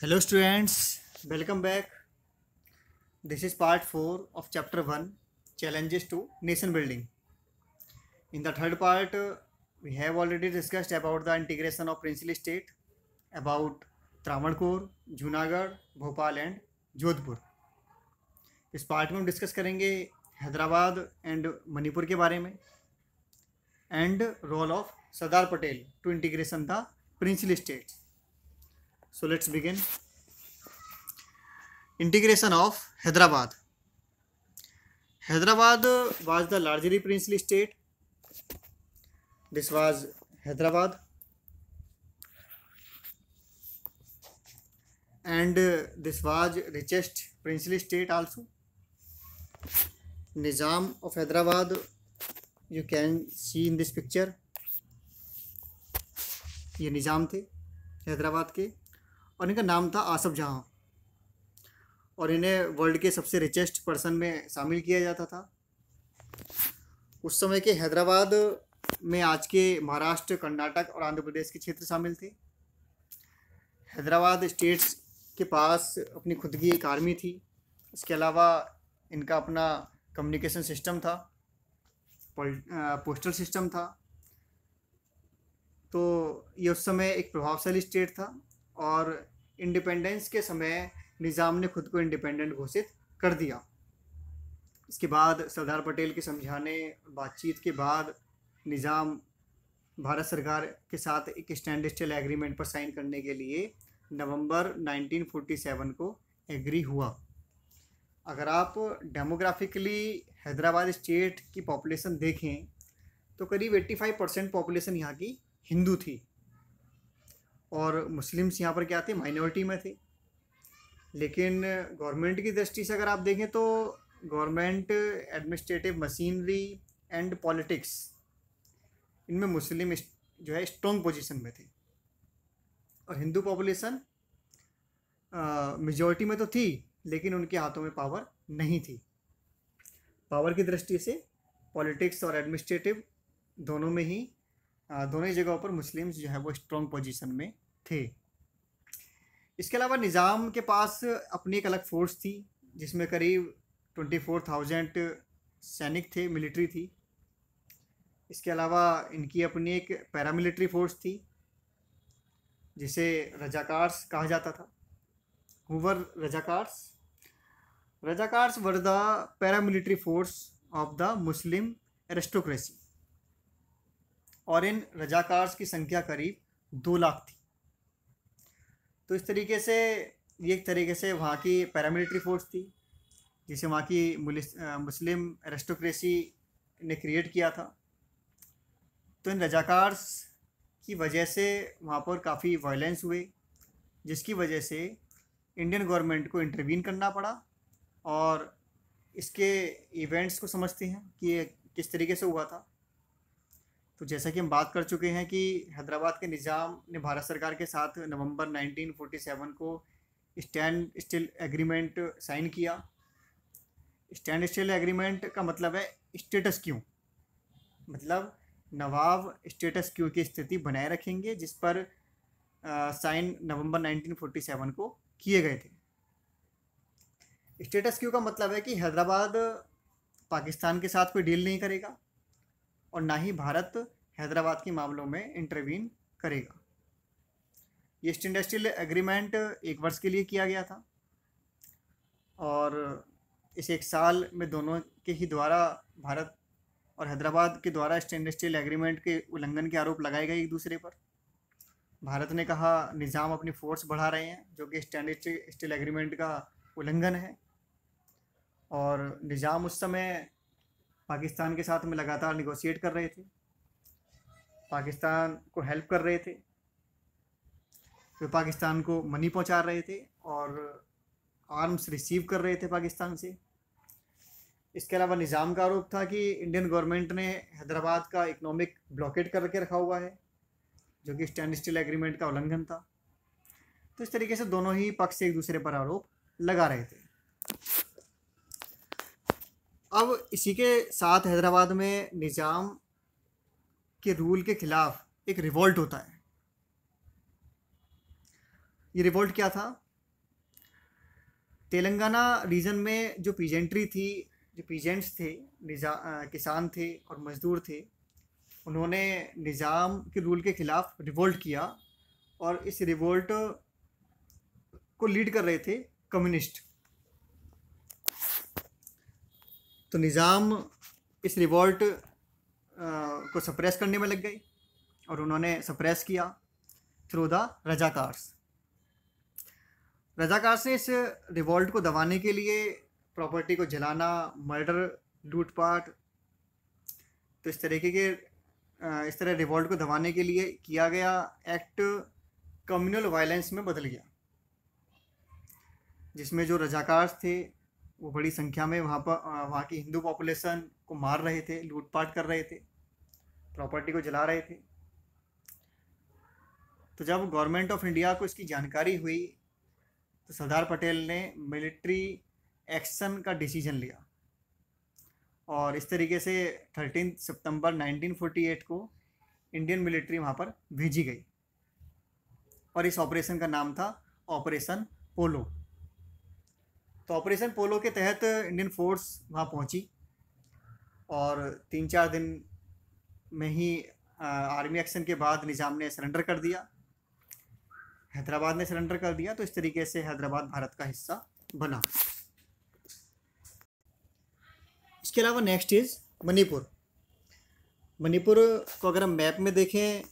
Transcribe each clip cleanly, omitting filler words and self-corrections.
Hello students, welcome back. This is part 4 of chapter 1, Challenges to Nation Building. In the third part, we have already discussed about the integration of princely state, about Travancore, Junagadh, Bhopal and Jodhpur. इस part में हम discuss करेंगे Hyderabad and Manipur के बारे में and role of Sardar Patel to integration the princely states. So let's begin. Integration of Hyderabad. Hyderabad was the largely princely state. This was Hyderabad, and this was richest princely state also. Nizam of Hyderabad, you can see in this picture. ये निज़ाम थे हैदराबाद के और इनका नाम था आसफ जहाँ, और इन्हें वर्ल्ड के सबसे रिचेस्ट पर्सन में शामिल किया जाता था. उस समय के हैदराबाद में आज के महाराष्ट्र, कर्नाटक और आंध्र प्रदेश के क्षेत्र शामिल थे. हैदराबाद स्टेट्स के पास अपनी खुद की एक आर्मी थी. इसके अलावा इनका अपना कम्युनिकेशन सिस्टम था, पोस्टल सिस्टम था. तो ये उस समय एक प्रभावशाली स्टेट था और इंडिपेंडेंस के समय निज़ाम ने खुद को इंडिपेंडेंट घोषित कर दिया. इसके बाद सरदार पटेल के समझाने बातचीत के बाद निज़ाम भारत सरकार के साथ एक स्टैंड स्टिल एग्रीमेंट पर साइन करने के लिए नवंबर 1947 को एग्री हुआ. अगर आप डेमोग्राफिकली हैदराबाद स्टेट की पॉपुलेशन देखें तो करीब 85% पॉपुलेशन यहाँ की हिंदू थी और मुस्लिम्स यहाँ पर क्या थे, माइनॉरिटी में थे. लेकिन गवर्नमेंट की दृष्टि से अगर आप देखें तो government, administrative machinery and politics, इनमें मुस्लिम जो है स्ट्रॉन्ग पोजीशन में थे और हिंदू पॉपुलेशन मेजॉरिटी में तो थी लेकिन उनके हाथों में पावर नहीं थी. पावर की दृष्टि से पॉलिटिक्स और एडमिनिस्ट्रेटिव दोनों ही जगहों पर मुस्लिम्स जो है वो स्ट्रॉन्ग पोजीशन में थे. इसके अलावा निज़ाम के पास अपनी एक अलग फोर्स थी जिसमें करीब 24,000 सैनिक थे, मिलिट्री थी. इसके अलावा इनकी अपनी एक पैरामिलिट्री फोर्स थी जिसे रजाकार्स कहा जाता था. However Razakars were the paramilitary force of the Muslim aristocracy और इन रजाकार्स की संख्या करीब 2 लाख थी. तो इस तरीके से ये एक तरीके से वहाँ की पैरामिलिट्री फोर्स थी जिसे वहाँ की मुस्लिम एरिस्टोक्रेसी ने क्रिएट किया था. तो इन रजाकार्स की वजह से वहाँ पर काफ़ी वायलेंस हुए जिसकी वजह से इंडियन गवर्नमेंट को इंटरवीन करना पड़ा. और इसके इवेंट्स को समझते हैं कि ये किस तरीके से हुआ था. तो जैसा कि हम बात कर चुके हैं कि हैदराबाद के निज़ाम ने भारत सरकार के साथ नवंबर 1947 को स्टैंड स्टिल एग्रीमेंट साइन किया. स्टैंड स्टिल एग्रीमेंट का मतलब है स्टेटस क्यू, मतलब नवाब स्टेटस क्यू की स्थिति बनाए रखेंगे, जिस पर साइन नवंबर 1947 को किए गए थे. स्टेटस क्यू का मतलब है कि हैदराबाद पाकिस्तान के साथ कोई डील नहीं करेगा और ना ही भारत हैदराबाद के मामलों में इंटरवीन करेगा. ये स्टैंड स्टिल एग्रीमेंट 1 वर्ष के लिए किया गया था और इस 1 साल में दोनों के ही द्वारा भारत और हैदराबाद के द्वारा स्टैंड स्टिल एग्रीमेंट के उल्लंघन के आरोप लगाए गए एक दूसरे पर. भारत ने कहा निज़ाम अपनी फोर्स बढ़ा रहे हैं जो कि स्टैंड स्टिल एग्रीमेंट का उल्लंघन है, और निज़ाम उस समय पाकिस्तान के साथ में लगातार निगोशिएट कर रहे थे, पाकिस्तान को हेल्प कर रहे थे, वे पाकिस्तान को मनी पहुंचा रहे थे और आर्म्स रिसीव कर रहे थे पाकिस्तान से. इसके अलावा निज़ाम का आरोप था कि इंडियन गवर्नमेंट ने हैदराबाद का इकोनॉमिक ब्लॉकेट करके रखा हुआ है जो कि स्टैंड स्टिल एग्रीमेंट का उल्लंघन था. तो इस तरीके से दोनों ही पक्ष एक दूसरे पर आरोप लगा रहे थे. अब इसी के साथ हैदराबाद में निज़ाम के रूल के खिलाफ एक रिवोल्ट होता है. ये रिवोल्ट क्या था? तेलंगाना रीजन में जो पीजेंट्री थी, जो पीजेंट्स थे, किसान थे और मजदूर थे, उन्होंने निज़ाम के रूल के ख़िलाफ़ रिवोल्ट किया और इस रिवोल्ट को लीड कर रहे थे कम्युनिस्ट। तो निज़ाम इस रिवोल्ट को सप्रेस करने में लग गए और उन्होंने सप्रेस किया थ्रू द रजाकार्स। रजाकार्स ने इस रिवोल्ट को दबाने के लिए प्रॉपर्टी को जलाना, मर्डर, लूटपाट, तो इस तरह रिवोल्ट को दबाने के लिए किया गया एक्ट कम्युनल वायलेंस में बदल गया, जिसमें जो रजाकार्स थे वो बड़ी संख्या में वहाँ की हिंदू पॉपुलेशन को मार रहे थे, लूटपाट कर रहे थे, प्रॉपर्टी को जला रहे थे। तो जब गवर्नमेंट ऑफ इंडिया को इसकी जानकारी हुई तो सरदार पटेल ने मिलिट्री एक्शन का डिसीजन लिया और इस तरीके से 13 सितंबर 1948 को इंडियन मिलिट्री वहाँ पर भेजी गई और इस ऑपरेशन का नाम था ऑपरेशन पोलो। तो ऑपरेशन पोलो के तहत इंडियन फोर्स वहाँ पहुँची और 3-4 दिन में ही आर्मी एक्शन के बाद निज़ाम ने सरेंडर कर दिया, हैदराबाद ने सरेंडर कर दिया। तो इस तरीके से हैदराबाद भारत का हिस्सा बना। इसके अलावा नेक्स्ट इज़ मणिपुर। मणिपुर को अगर हम मैप में देखें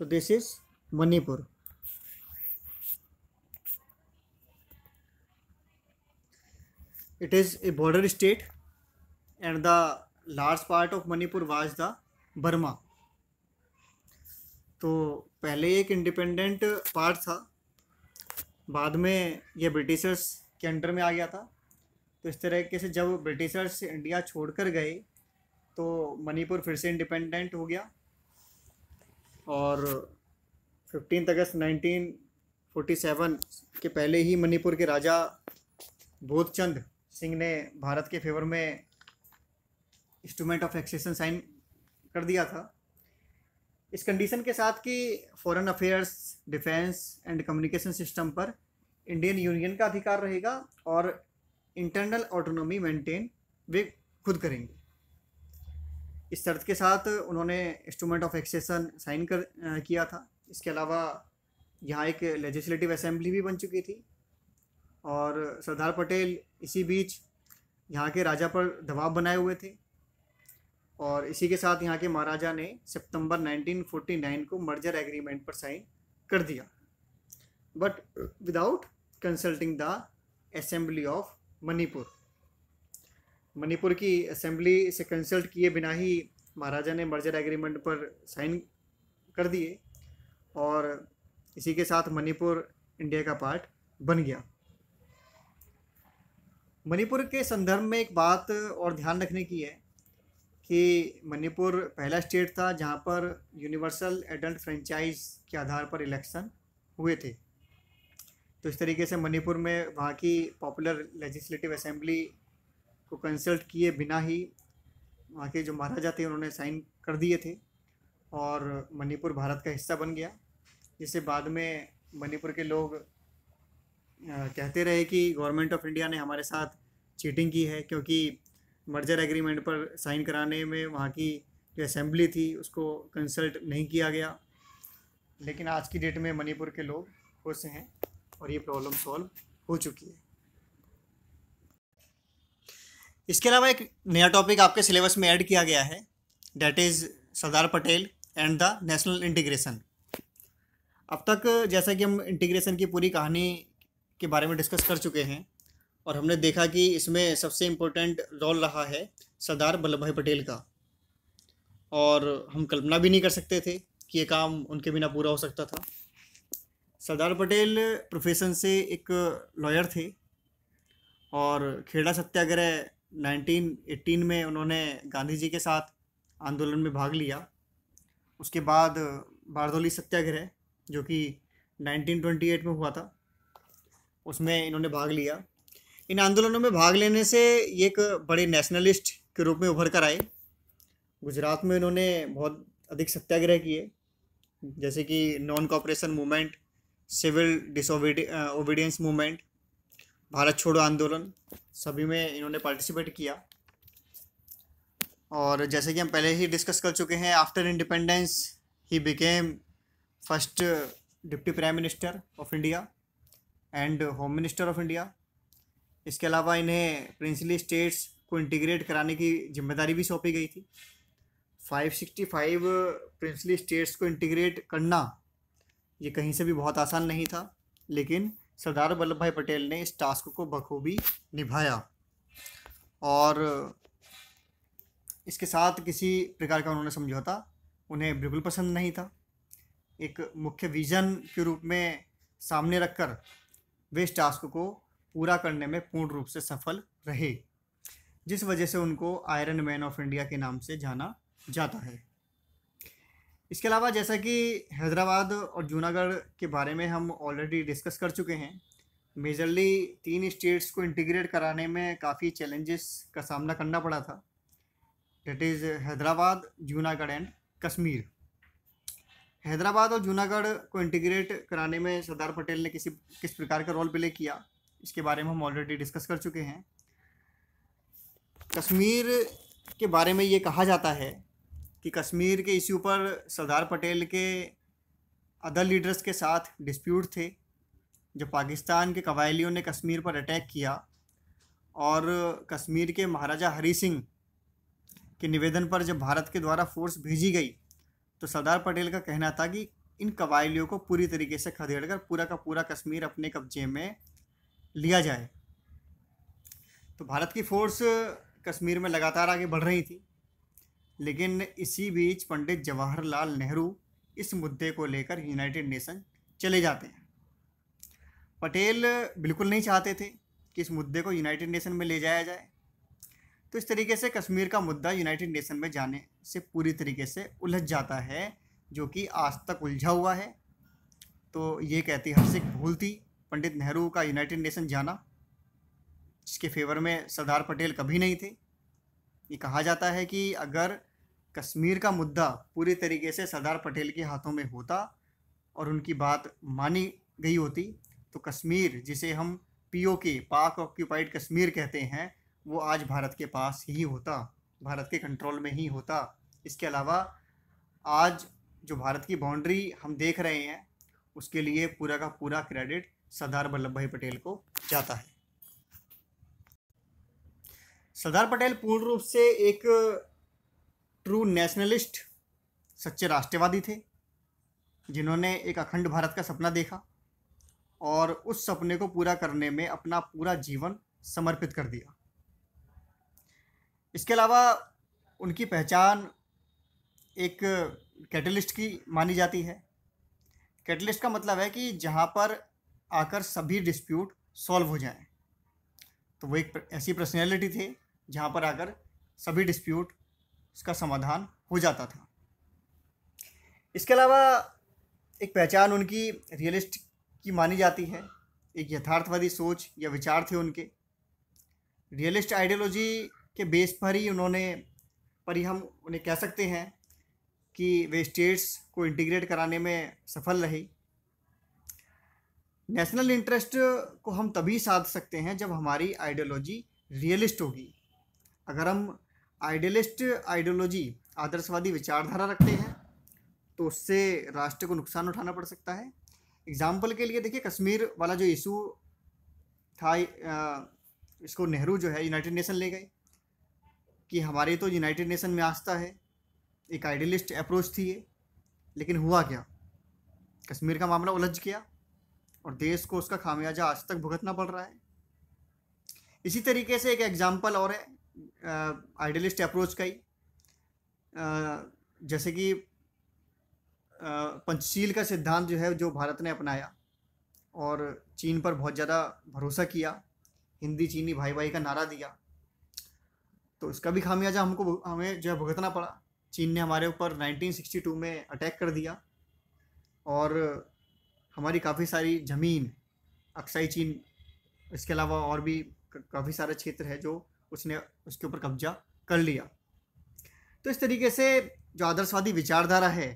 तो this is Manipur. It is a border state and the large part of Manipur was the Burma. तो पहले एक इंडिपेंडेंट पार्ट था, बाद में यह ब्रिटिशर्स के अंडर में आ गया था। तो इस तरीके से जब ब्रिटिशर्स इंडिया छोड़कर गए तो मणिपुर फिर से इंडिपेंडेंट हो गया और 15 अगस्त 1947 के पहले ही मणिपुर के राजा बोधचंद सिंह ने भारत के फेवर में इंस्ट्रूमेंट ऑफ एक्सेशन साइन कर दिया था, इस कंडीशन के साथ कि foreign affairs, defence and communication system पर इंडियन यूनियन का अधिकार रहेगा और इंटरनल ऑटोनॉमी मेंटेन वे खुद करेंगे। इस शर्त के साथ उन्होंने इंस्ट्रूमेंट ऑफ एक्सेशन साइन किया था। इसके अलावा यहाँ एक लेजिस्लेटिव असेंबली भी बन चुकी थी और सरदार पटेल इसी बीच यहाँ के राजा पर दबाव बनाए हुए थे और इसी के साथ यहाँ के महाराजा ने सितंबर 1949 को मर्जर एग्रीमेंट पर साइन कर दिया, but without consulting the assembly of Manipur. Manipur की असेंबली से कंसल्ट किए बिना ही महाराजा ने मर्जर एग्रीमेंट पर साइन कर दिए और इसी के साथ मणिपुर इंडिया का पार्ट बन गया। मणिपुर के संदर्भ में एक बात और ध्यान रखने की है कि मणिपुर पहला स्टेट था जहां पर यूनिवर्सल एडल्ट फ्रेंचाइज के आधार पर इलेक्शन हुए थे। तो इस तरीके से मणिपुर में वहाँ की पॉपुलर लेजिस्लेटिव असेंबली को कंसल्ट किए बिना ही वहाँ के जो महाराजा थे उन्होंने साइन कर दिए थे और मणिपुर भारत का हिस्सा बन गया, जिससे बाद में मणिपुर के लोग कहते रहे कि गवर्नमेंट ऑफ इंडिया ने हमारे साथ चीटिंग की है, क्योंकि मर्जर एग्रीमेंट पर साइन कराने में वहाँ की जो असेंबली थी उसको कंसल्ट नहीं किया गया। लेकिन आज की डेट में मणिपुर के लोग खुश हैं और ये प्रॉब्लम सॉल्व हो चुकी है। इसके अलावा एक नया टॉपिक आपके सिलेबस में ऐड किया गया है, that is Sardar Patel and the national integration. अब तक जैसा कि हम इंटीग्रेशन की पूरी कहानी के बारे में डिस्कस कर चुके हैं और हमने देखा कि इसमें सबसे इम्पोर्टेंट रोल रहा है सरदार वल्लभ भाई पटेल का, और हम कल्पना भी नहीं कर सकते थे कि ये काम उनके बिना पूरा हो सकता था। सरदार पटेल प्रोफेशन से एक लॉयर थे और खेड़ा सत्याग्रह 1918 में उन्होंने गांधी जी के साथ आंदोलन में भाग लिया। उसके बाद बारदौली सत्याग्रह जो कि 1928 में हुआ था, उसमें इन्होंने भाग लिया। इन आंदोलनों में भाग लेने से ये एक बड़े नेशनलिस्ट के रूप में उभर कर आए। गुजरात में इन्होंने बहुत अधिक सत्याग्रह किए, जैसे कि non cooperation movement civil disobedience movement, Bharat Chhodo Andolan, सभी में इन्होंने पार्टिसिपेट किया। और जैसे कि हम पहले ही डिस्कस कर चुके हैं, after independence he became first deputy prime minister of India and home minister of India. इसके अलावा इन्हें प्रिंसली स्टेट्स को इंटीग्रेट कराने की जिम्मेदारी भी सौंपी गई थी। 565 प्रिंसली स्टेट्स को इंटीग्रेट करना ये कहीं से भी बहुत आसान नहीं था, लेकिन सरदार वल्लभ भाई पटेल ने इस टास्क को बखूबी निभाया और इसके साथ किसी प्रकार का उन्होंने समझौता उन्हें बिल्कुल पसंद नहीं था। एक मुख्य विजन के रूप में सामने रखकर वे इस टास्क को पूरा करने में पूर्ण रूप से सफल रहे, जिस वजह से उनको आयरन मैन ऑफ इंडिया के नाम से जाना जाता है। इसके अलावा जैसा कि हैदराबाद और जूनागढ़ के बारे में हम ऑलरेडी डिस्कस कर चुके हैं, मेजरली 3 स्टेट्स को इंटीग्रेट कराने में काफ़ी चैलेंजेस का सामना करना पड़ा था। That is Hyderabad, Junagadh and Kashmir. Hyderabad और जूनागढ़ को इंटीग्रेट कराने में सरदार पटेल ने किस प्रकार का रोल प्ले किया, इसके बारे में हम ऑलरेडी डिस्कस कर चुके हैं। कश्मीर के बारे में ये कहा जाता है कि कश्मीर के इश्यू पर सरदार पटेल के अदर लीडर्स के साथ डिस्प्यूट थे। जब पाकिस्तान के कबायलियों ने कश्मीर पर अटैक किया और कश्मीर के महाराजा हरी सिंह के निवेदन पर जब भारत के द्वारा फोर्स भेजी गई, तो सरदार पटेल का कहना था कि इन कबायलियों को पूरी तरीके से खदेड़कर पूरा का पूरा कश्मीर अपने कब्जे में लिया जाए। तो भारत की फोर्स कश्मीर में लगातार आगे बढ़ रही थी, लेकिन इसी बीच पंडित जवाहरलाल नेहरू इस मुद्दे को लेकर यूनाइटेड नेशन चले जाते हैं। पटेल बिल्कुल नहीं चाहते थे कि इस मुद्दे को यूनाइटेड नेशन में ले जाया जाए, तो इस तरीके से कश्मीर का मुद्दा यूनाइटेड नेशन में जाने से पूरी तरीके से उलझ जाता है, जो कि आज तक उलझा हुआ है। तो ये एक ऐतिहासिक भूल थी पंडित नेहरू का यूनाइटेड नेशन जाना, जिसके फेवर में सरदार पटेल कभी नहीं थे। ये कहा जाता है कि अगर कश्मीर का मुद्दा पूरी तरीके से सरदार पटेल के हाथों में होता और उनकी बात मानी गई होती, तो कश्मीर, जिसे हम POK पाक ऑक्यूपाइड कश्मीर कहते हैं, वो आज भारत के पास ही होता, भारत के कंट्रोल में ही होता। इसके अलावा आज जो भारत की बाउंड्री हम देख रहे हैं, उसके लिए पूरा का पूरा क्रेडिट सरदार वल्लभ भाई पटेल को जाता है। सरदार पटेल पूर्ण रूप से एक ट्रू नेशनलिस्ट, सच्चे राष्ट्रवादी थे, जिन्होंने एक अखंड भारत का सपना देखा और उस सपने को पूरा करने में अपना पूरा जीवन समर्पित कर दिया। इसके अलावा उनकी पहचान एक कैटलिस्ट की मानी जाती है। कैटलिस्ट का मतलब है कि जहाँ पर आकर सभी डिस्प्यूट सॉल्व हो जाएं। तो वो एक ऐसी पर्सनैलिटी थे जहाँ पर आकर सभी डिस्प्यूट उसका समाधान हो जाता था। इसके अलावा एक पहचान उनकी रियलिस्ट की मानी जाती है। एक यथार्थवादी सोच या विचार थे उनके। रियलिस्ट आइडियोलॉजी के बेस पर ही हम उन्हें कह सकते हैं कि वे स्टेट्स को इंटीग्रेट कराने में सफल रहे। नेशनल इंटरेस्ट को हम तभी साध सकते हैं जब हमारी आइडियोलॉजी रियलिस्ट होगी। अगर हम आइडियोलॉजी आदर्शवादी विचारधारा रखते हैं, तो उससे राष्ट्र को नुकसान उठाना पड़ सकता है। एग्जाम्पल के लिए देखिए, कश्मीर वाला जो इशू था, इसको नेहरू जो है यूनाइटेड नेशन ले गए कि हमारी तो यूनाइटेड नेशन में आस्था है। एक आइडियलिस्ट अप्रोच थी ये, लेकिन हुआ क्या, कश्मीर का मामला उलझ गया और देश को उसका खामियाजा आज तक भुगतना पड़ रहा है। इसी तरीके से एक एग्जाम्पल और है आइडियलिस्ट अप्रोच का ही, जैसे कि पंचशील का सिद्धांत जो है, जो भारत ने अपनाया और चीन पर बहुत ज़्यादा भरोसा किया, हिंदी चीनी भाई भाई का नारा दिया, तो इसका भी खामियाजा हमें जो है भुगतना पड़ा। चीन ने हमारे ऊपर 1962 में अटैक कर दिया और हमारी काफ़ी सारी ज़मीन, अक्साई चीन, इसके अलावा और भी काफ़ी सारे क्षेत्र है जो उसने उसके ऊपर कब्जा कर लिया। तो इस तरीके से जो आदर्शवादी विचारधारा है,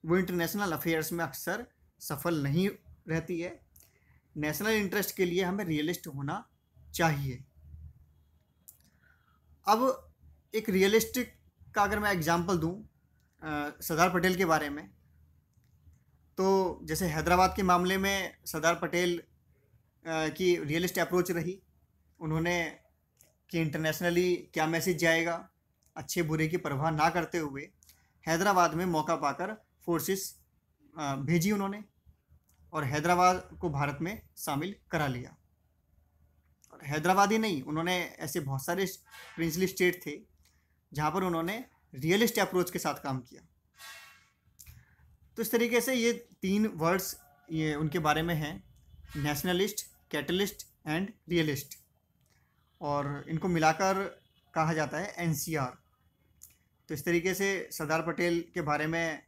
वो इंटरनेशनल अफेयर्स में अक्सर सफल नहीं रहती है, नेशनल इंटरेस्ट के लिए हमें रियलिस्ट होना चाहिए। अब एक रियलिस्टिक का अगर मैं एग्जांपल दूं सरदार पटेल के बारे में, तो जैसे हैदराबाद के मामले में सरदार पटेल की रियलिस्ट अप्रोच रही। उन्होंने कि इंटरनेशनली क्या मैसेज जाएगा, अच्छे बुरे की परवाह ना करते हुए हैदराबाद में मौका पाकर फोर्सेस भेजी उन्होंने और हैदराबाद को भारत में शामिल करा लिया। और हैदराबाद ही नहीं, उन्होंने ऐसे बहुत सारे प्रिंसली स्टेट थे जहाँ पर उन्होंने रियलिस्ट अप्रोच के साथ काम किया। तो इस तरीके से ये 3 वर्ड्स ये उनके बारे में हैं, नेशनलिस्ट, कैटलिस्ट एंड रियलिस्ट, और इनको मिलाकर कहा जाता है एनसीआर। तो इस तरीके से सरदार पटेल के बारे में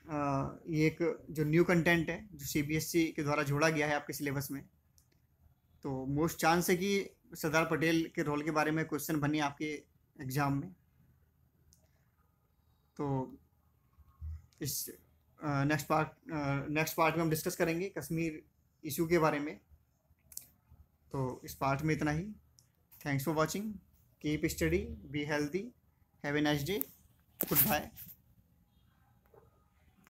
ये एक जो न्यू कंटेंट है जो सीबीएसई के द्वारा जोड़ा गया है आपके सिलेबस में, तो मोस्ट चांस है कि सरदार पटेल के रोल के बारे में क्वेश्चन बने आपके एग्ज़ाम में। तो इस नेक्स्ट पार्ट में हम डिस्कस करेंगे कश्मीर इशू के बारे में। तो इस पार्ट में इतना ही। Thanks for watching, keep study, be healthy, have a nice day, good bye.